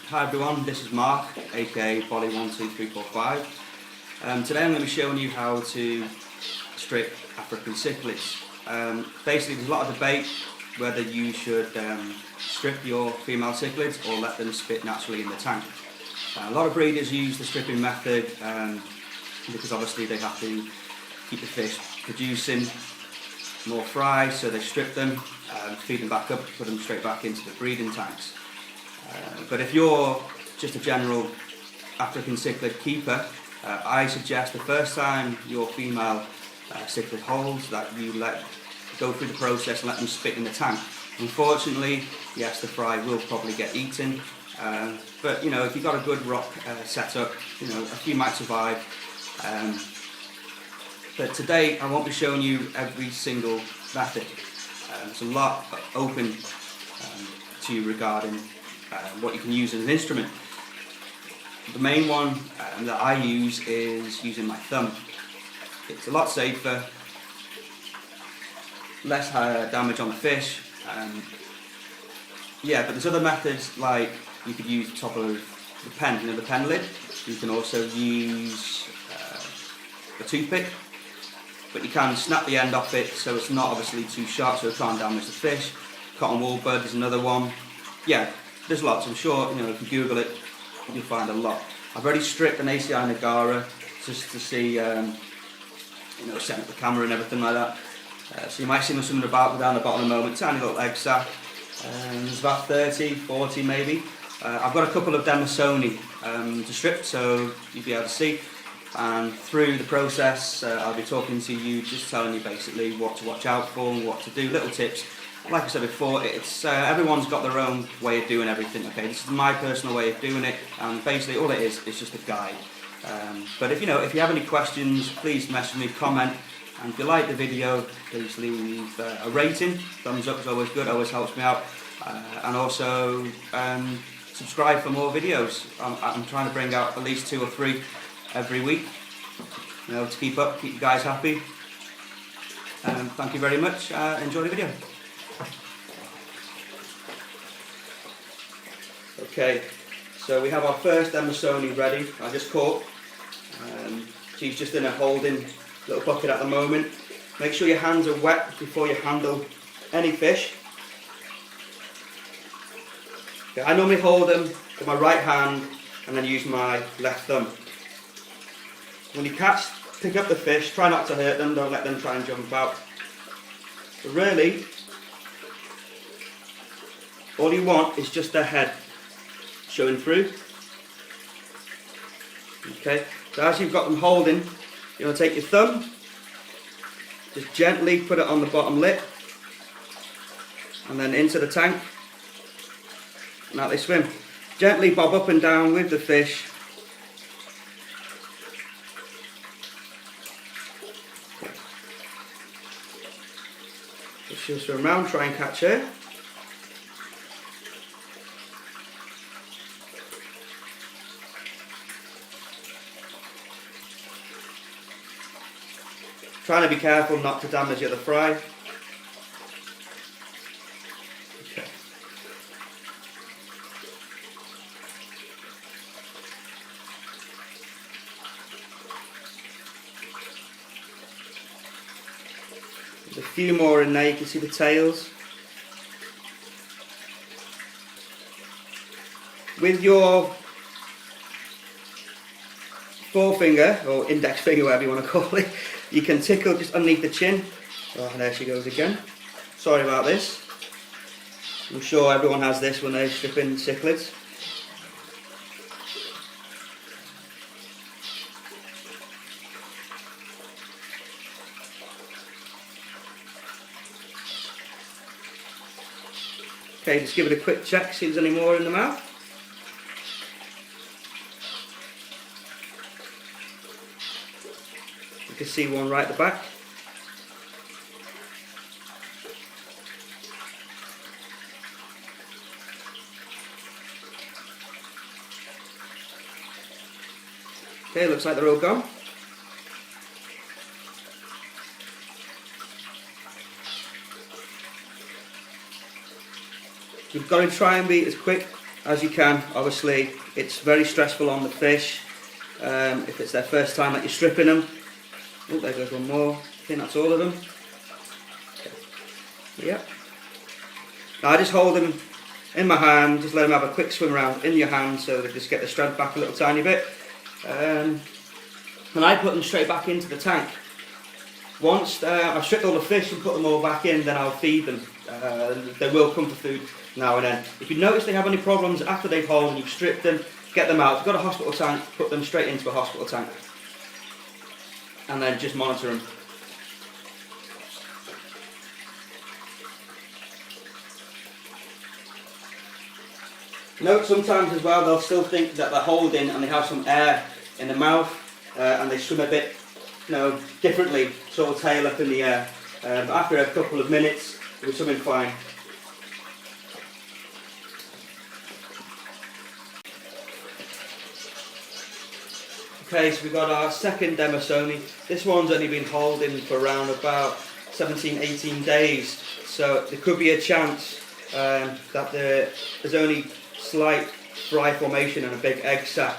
Hi everyone, this is Mark, aka Bolly12345. Today I'm going to be showing you how to strip African cichlids. Basically there's a lot of debate whether you should strip your female cichlids or let them spit naturally in the tank. A lot of breeders use the stripping method because obviously they have to keep the fish producing more fry, so they strip them, feed them back up, put them straight back into the breeding tanks. But if you're just a general African cichlid keeper, I suggest the first time your female cichlid holds that you go through the process and let them spit in the tank. Unfortunately, yes, the fry will probably get eaten, but you know, if you've got a good rock setup, you know, a few might survive. But today I won't be showing you every single method. There's a lot open to you regarding what you can use as an instrument. The main one that I use is using my thumb. It's a lot safer, less damage on the fish. Yeah, but there's other methods, like you could use the top of the pen, you know, the pen lid. You can also use a toothpick, but you can snap the end off it so it's not obviously too sharp so it can't damage the fish. Cotton wool bud is another one. Yeah, there's lots. I'm sure, you know, if you Google it, you'll find a lot. I've already stripped an ACI Nagara just to see, you know, setting up the camera and everything like that. So you might see something about down the bottom in a moment. Tiny little egg sac. There's about 30, 40 maybe. I've got a couple of Demasoni to strip, so you'll be able to see. And through the process, I'll be talking to you, just telling you basically what to watch out for and what to do, little tips. Like I said before, it's everyone's got their own way of doing everything. Okay, this is my personal way of doing it, and basically all it is just a guide. But if you have any questions, please message me, comment, and if you like the video, please leave a rating. Thumbs up is always good, always helps me out, and also subscribe for more videos. I'm trying to bring out at least 2 or 3 every week, you know, to keep you guys happy. Thank you very much. Enjoy the video. Okay, so we have our first Demasoni ready. I just caught. She's just in a holding little bucket at the moment. Make sure your hands are wet before you handle any fish. Okay, I normally hold them with my right hand and then use my left thumb. When you pick up the fish, try not to hurt them, don't let them try and jump out. But really, all you want is just their head showing through. Okay, so as you've got them holding, you're going to take your thumb, just gently put it on the bottom lip, and then into the tank, and out they swim. Gently bob up and down with the fish. Just she'll swim around, try and catch her. Trying to be careful not to damage the other fry. Okay. There's a few more in there, you can see the tails. With your forefinger, or index finger, whatever you want to call it, you can tickle just underneath the chin. Oh, there she goes again. Sorry about this. I'm sure everyone has this when they're stripping cichlids. Okay, just give it a quick check, see if there's any more in the mouth. You can see one right at the back. Okay, looks like they're all gone. You've got to try and be as quick as you can. Obviously it's very stressful on the fish if it's their first time that you're stripping them. Oh, there goes one more. I think that's all of them. Yep. Now I just hold them in my hand, just let them have a quick swim around in your hand so they just get the strength back a little tiny bit. And I put them straight back into the tank. Once I've stripped all the fish and put them all back in, then I'll feed them. They will come for food now and then. If you notice they have any problems after they've hauled and you've stripped them, get them out. If you've got a hospital tank, put them straight into a hospital tank. And then just monitor them. Note sometimes as well they'll still think that they're holding and they have some air in the mouth and they swim a bit, differently, sort of tail up in the air. But after a couple of minutes, they'll be swimming fine. Okay, so we've got our second Demasoni. This one's only been holding for around about 17-18 days, so there could be a chance that there's only slight fry formation and a big egg sac.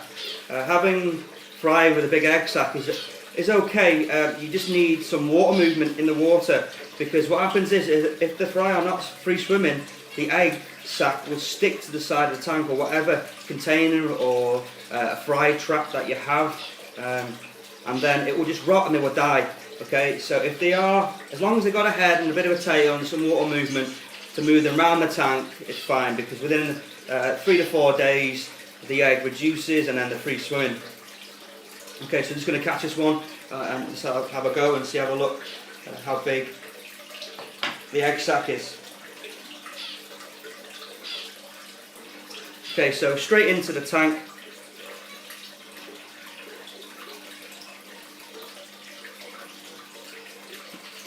Having fry with a big egg sac is okay. You just need some water movement in the water, because what happens is if the fry are not free swimming, the egg sac will stick to the side of the tank or whatever container or fry trap that you have, and then it will just rot and they will die. Okay, so if they are, as long as they've got a head and a bit of a tail and some water movement to move them around the tank, it's fine, because within 3 to 4 days the egg reduces and then they're free swimming. Okay, so I'm just going to catch this one and just have a go and see, have a look at how big the egg sac is. Okay, so straight into the tank.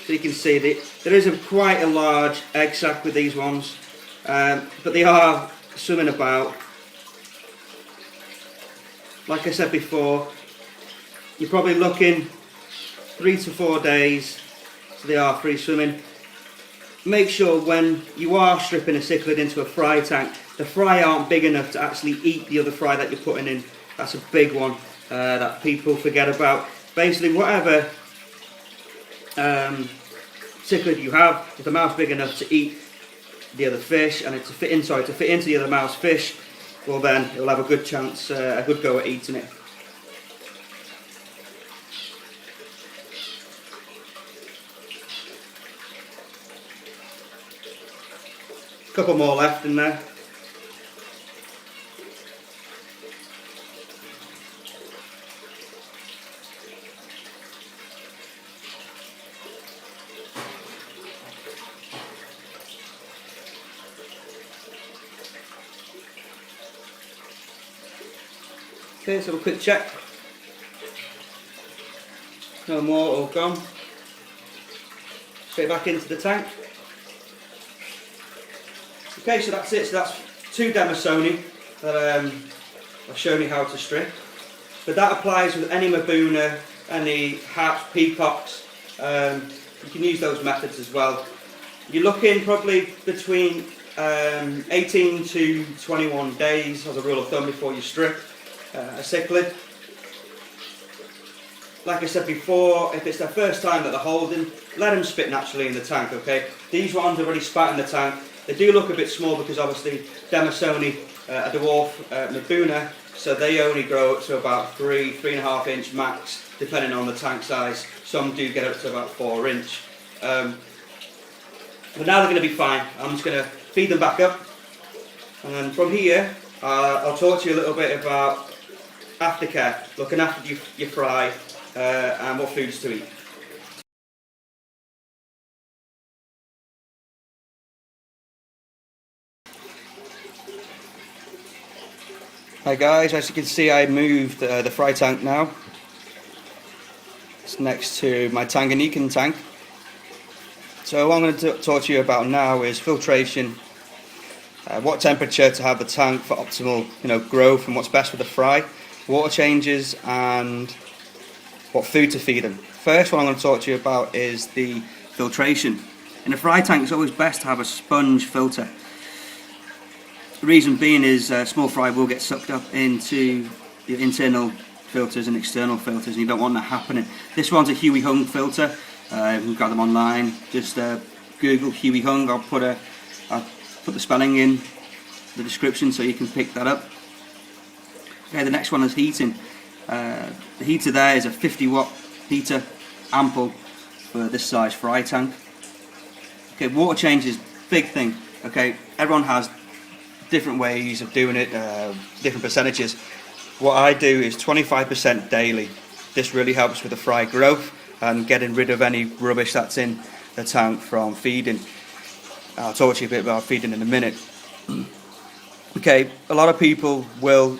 So you can see there is quite a large egg sac with these ones, but they are swimming about. Like I said before, you're probably looking 3 to 4 days, so they are free swimming. Make sure when you are stripping a cichlid into a fry tank, the fry aren't big enough to actually eat the other fry that you're putting in. That's a big one that people forget about. Basically, whatever cichlid you have, if the mouth's big enough to eat the other fish and to fit into the other mouth's fish, well then it'll have a good chance, a good go at eating it. A couple more left in there. Okay, so a quick check. No more, all gone. Straight back into the tank. Okay, so that's it. So that's 2 Demasoni that I've shown you how to strip. But that applies with any Mabuna, any haps, peacocks. You can use those methods as well. You're looking probably between 18 to 21 days as a rule of thumb before you strip a cichlid. Like I said before, if it's their first time that they're holding, let them spit naturally in the tank, okay? These ones are already spat in the tank. They do look a bit small because obviously Demasoni are dwarf Mabuna, so they only grow up to about 3.5 inch max, depending on the tank size. Some do get up to about 4 inch. But now they're going to be fine. I'm just going to feed them back up, and then from here I'll talk to you a little bit about aftercare, looking after your fry and what foods to eat. Hi guys, as you can see I moved the fry tank now. It's next to my Tanganyikan tank. So what I'm going to talk to you about now is filtration, what temperature to have the tank for optimal growth and what's best for the fry, water changes and what food to feed them. First what I'm going to talk to you about is the filtration. In a fry tank it's always best to have a sponge filter. The reason being is small fry will get sucked up into the internal filters and external filters, and you don't want that happening. This one's a Huey hung filter. We've got them online. Just Google Huey hung. I'll put the spelling in the description so you can pick that up. Okay, the next one is heating. The heater there is a 50-watt heater, ample for this size fry tank. Okay, water change is a big thing. Okay, everyone has different ways of doing it, different percentages. What I do is 25% daily. This really helps with the fry growth and getting rid of any rubbish that's in the tank from feeding. I'll talk to you a bit about feeding in a minute. Okay, a lot of people will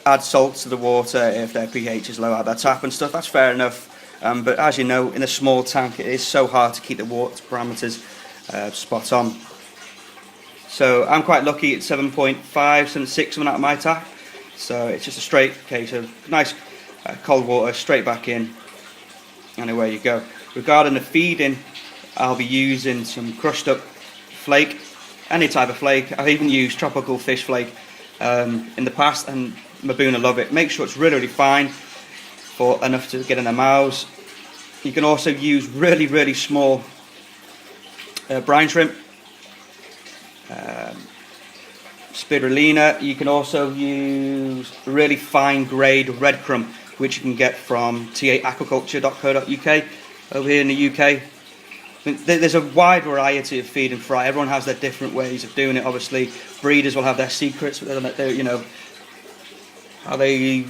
add salt to the water if their pH is low out their tap and stuff. That's fair enough, but as you know, in a small tank it is so hard to keep the water parameters spot on. So I'm quite lucky at 7.5, 7.6 coming out of my tap. So it's just a straight case of nice cold water straight back in, and away you go. Regarding the feeding, I'll be using some crushed up flake, any type of flake. I've even used tropical fish flake in the past, and Maboona love it. Make sure it's really fine for enough to get in their mouths. You can also use really small brine shrimp, spirulina. You can also use really fine grade red crumb, which you can get from ta-aquaculture.co.uk over here in the UK. There's a wide variety of feed and fry. Everyone has their different ways of doing it. Obviously, breeders will have their secrets, you know, how they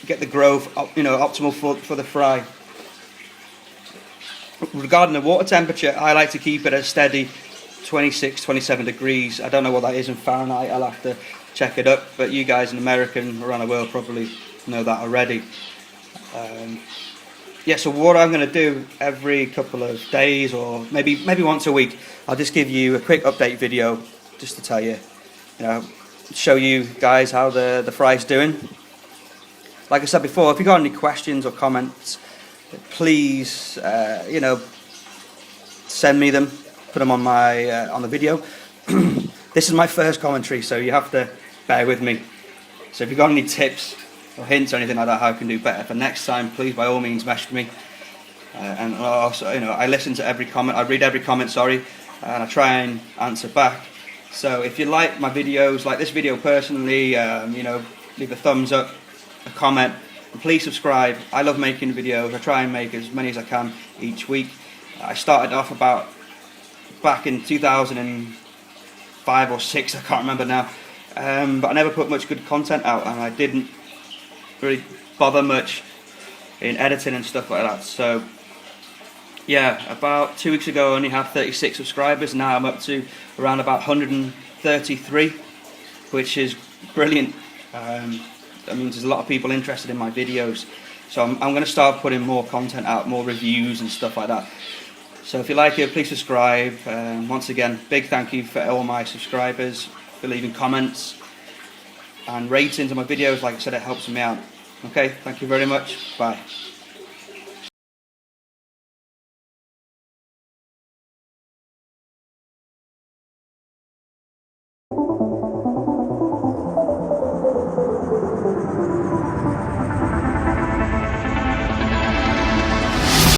get the growth, you know, optimal for the fry. Regarding the water temperature, I like to keep it a steady 26, 27 degrees. I don't know what that is in Fahrenheit. I'll have to check it up. But you guys in America and around the world probably know that already. Yeah, so what I'm going to do every couple of days, or maybe once a week, I'll just give you a quick update video just to tell you, show you guys how the fry's doing. Like I said before, if you've got any questions or comments, please, send me them, put them on my on the video. This is my first commentary, so you have to bear with me. So if you've got any tips or hints or anything like that, how I can do better for next time, please by all means message me. And also, I listen to every comment, I read every comment, and I try and answer back. So if you like my videos, like this video personally, leave a thumbs up, a comment, and please subscribe. I love making videos. I try and make as many as I can each week. I started off back in 2005 or 6, I can't remember now, but I never put much good content out, and I didn't really bother much in editing and stuff like that. So yeah, about 2 weeks ago I only had 36 subscribers. Now I'm up to around about 133, which is brilliant. That means there's a lot of people interested in my videos, so I'm going to start putting more content out, more reviews and stuff like that. So if you like it, please subscribe. Once again, big thank you for all my subscribers, for leaving comments and ratings on my videos. Like I said, it helps me out. Okay, thank you very much. Bye.